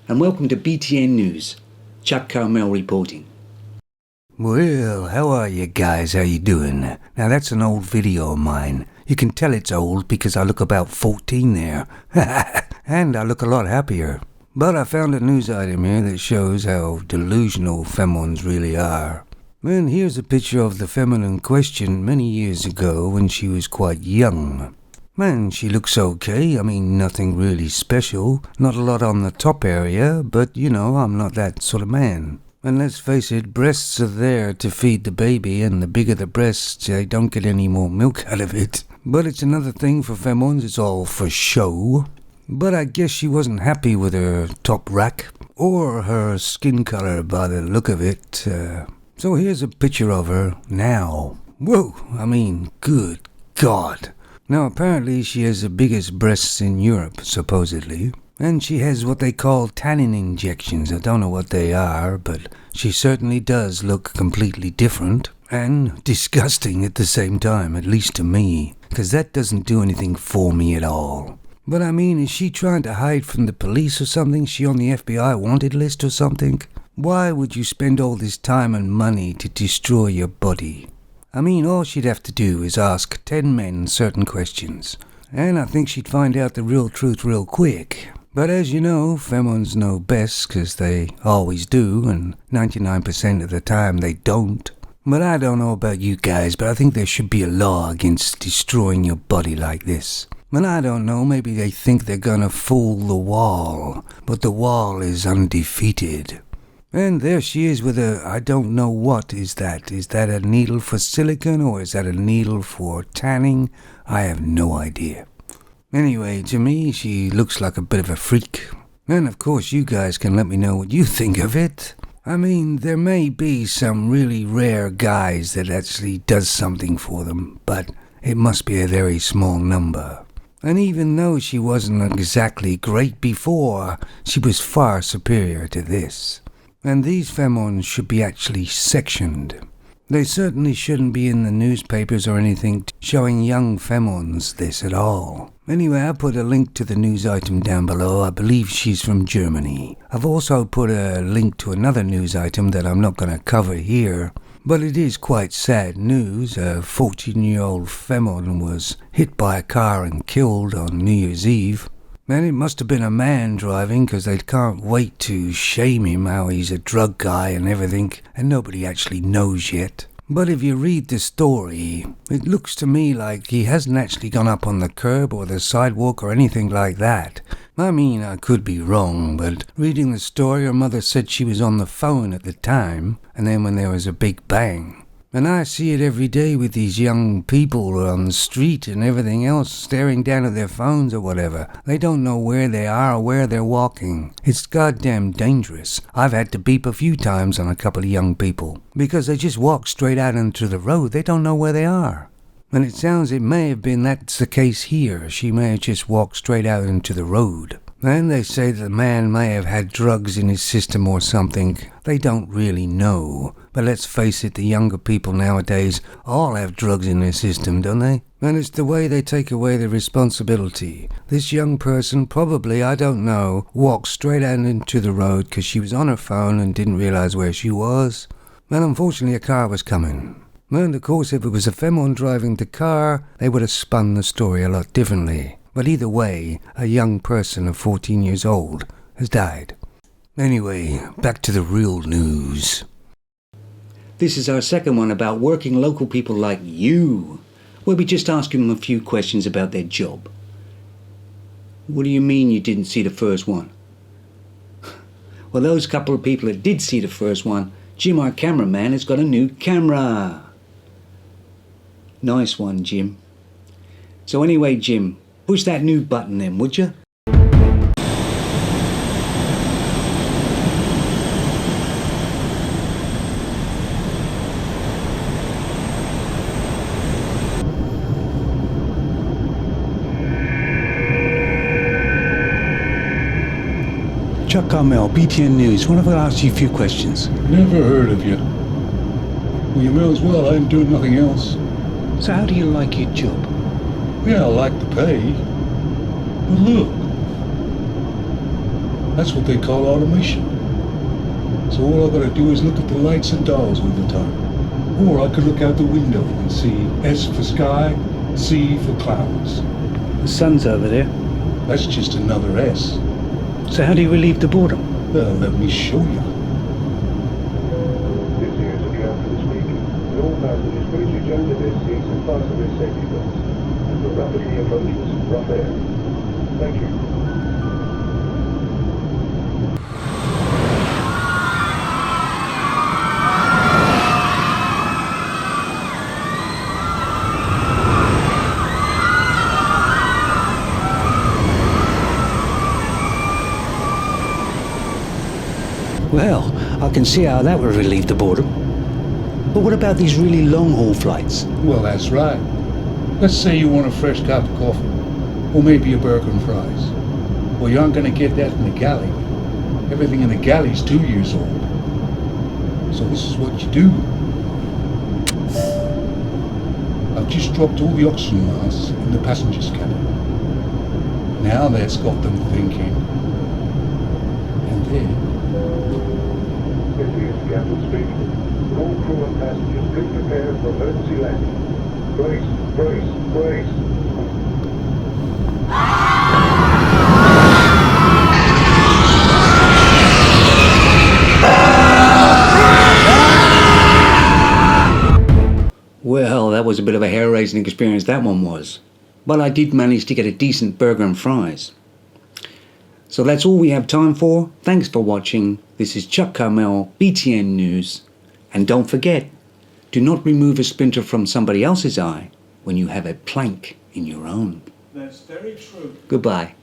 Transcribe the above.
and welcome to BTN News. Chuck Carmel reporting. Well, how are you guys? How you doing? Now that's an old video of mine. You can tell it's old because I look about 14 there. And I look a lot happier. But I found a news item here that shows how delusional femons really are. And here's a picture of the feminine in question many years ago when she was quite young. Man, she looks okay. I mean, nothing really special. Not a lot on the top area, but you know, I'm not that sort of man. And let's face it, breasts are there to feed the baby, and the bigger the breasts, they don't get any more milk out of it. But it's another thing for femons, it's all for show. But I guess she wasn't happy with her top rack, or her skin color by the look of it. So here's a picture of her now. Whoa, I mean, good God. Now, apparently she has the biggest breasts in Europe, supposedly. And she has what they call tanning injections. I don't know what they are, but she certainly does look completely different. And disgusting at the same time, at least to me. Because that doesn't do anything for me at all. But I mean, is she trying to hide from the police or something? Is she on the FBI wanted list or something? Why would you spend all this time and money to destroy your body? I mean, all she'd have to do is ask 10 men certain questions. And I think she'd find out the real truth real quick. But as you know, femons know best because they always do, and 99% of the time they don't. But I don't know about you guys, but I think there should be a law against destroying your body like this. And I don't know, maybe they think they're gonna fool the wall, but the wall is undefeated. And there she is with a, I don't know what is that. Is that a needle for silicone or is that a needle for tanning? I have no idea. Anyway, to me, she looks like a bit of a freak. And of course, you guys can let me know what you think of it. I mean, there may be some really rare guys that actually does something for them, but it must be a very small number. And even though she wasn't exactly great before, she was far superior to this. And these femons should be actually sectioned. They certainly shouldn't be in the newspapers or anything showing young femons this at all. Anyway, I put a link to the news item down below. I believe she's from Germany. I've also put a link to another news item that I'm not going to cover here. But it is quite sad news. A 14-year-old femon was hit by a car and killed on New Year's Eve. And it must have been a man driving because they can't wait to shame him how he's a drug guy and everything, and nobody actually knows yet. But if you read the story, it looks to me like he hasn't actually gone up on the curb or the sidewalk or anything like that. I mean, I could be wrong, but reading the story, her mother said she was on the phone at the time, and then when there was a big bang. And I see it every day with these young people on the street and everything else staring down at their phones or whatever. They don't know where they are or where they're walking. It's goddamn dangerous. I've had to beep a few times on a couple of young people because they just walk straight out into the road. They don't know where they are. And it sounds it may have been that's the case here. She may have just walked straight out into the road. And they say the man may have had drugs in his system or something. They don't really know. But let's face it, the younger people nowadays all have drugs in their system, don't they? And it's the way they take away the responsibility. This young person probably, I don't know, walked straight out into the road because she was on her phone and didn't realize where she was. And unfortunately a car was coming. And of course if it was a femon driving the car, they would have spun the story a lot differently. But either way, a young person of 14 years old has died. Anyway, back to the real news. This is our second one about working local people like you, where we just ask them a few questions about their job. What do you mean you didn't see the first one? Well, those couple of people that did see the first one, Jim, our cameraman, has got a new camera. Nice one, Jim. So anyway, Jim, push that new button then, would you? Chuck Carmel, BTN News. What if I ask you a few questions? Never heard of you. Well, you may as well. I'm doing nothing else. So how do you like your job? Yeah, I like the pay. But look. That's what they call automation. So all I gotta do is look at the lights and dials all the time. Or I could look out the window and see S for sky, C for clouds. The sun's over there. That's just another S. So how do you relieve the boredom? Well, let me show you. This is the captain speaking. All passengers please return to their seats and fasten their safety belts. As we're rapidly approaching rough air. Thank you. Well, I can see how that would relieve the boredom. But what about these really long-haul flights? Well, that's right. Let's say you want a fresh cup of coffee. Or maybe a burger and fries. Well, you aren't gonna get that in the galley. Everything in the galley's 2 years old. So this is what you do. I've just dropped all the oxygen masks in the passenger's cabin. Now that's got them thinking. And then... This is the captain speaking. All crew and passengers please prepare for emergency landing. Brace, brace, brace. Well, that was a bit of a hair-raising experience, that one was. But I did manage to get a decent burger and fries. So that's all we have time for. Thanks for watching. This is Chuck Carmel, BTN News. And don't forget, do not remove a splinter from somebody else's eye when you have a plank in your own. That's very true. Goodbye.